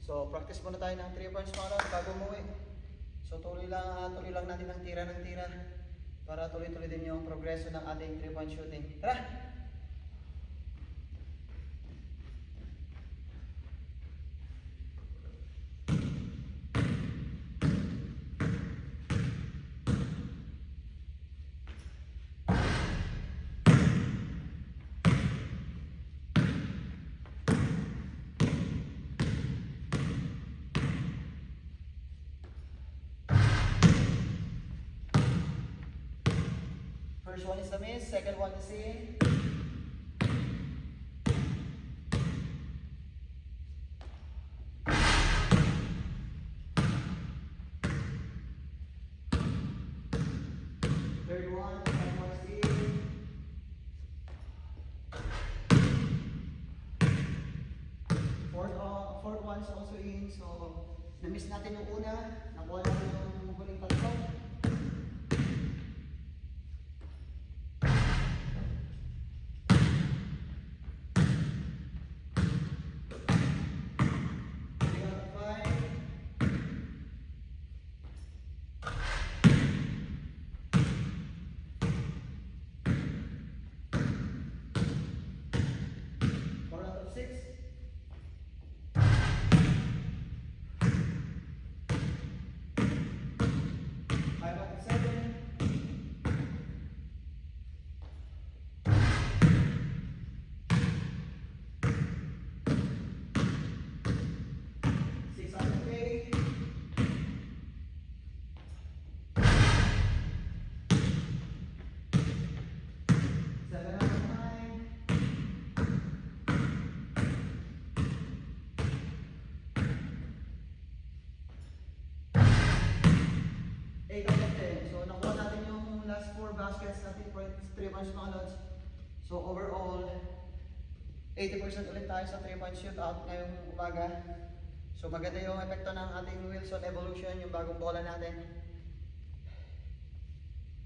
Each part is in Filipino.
So, practice muna tayo ng 3 points mga lods bago umuwi. So, tuloy lang natin ng tira para tuloy-tuloy din yung progreso ng ating 3-point shooting. Tara! First one is the miss, second one is in. Third one, second one is in. Fourth one is also in. So, na-miss natin yung una, nakuha natin yung huling tatlo. Baskets natin for 3 points mga lods. So overall 80% ulit tayo sa 3-point shootout ngayong umaga. So maganda yung epekto ng ating Wilson Evolution, yung bagong bola natin.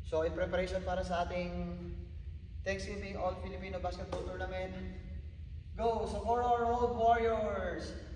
So in preparation para sa ating Thanksgiving All Filipino Basketball Tournament, go Socorro Road Warriors!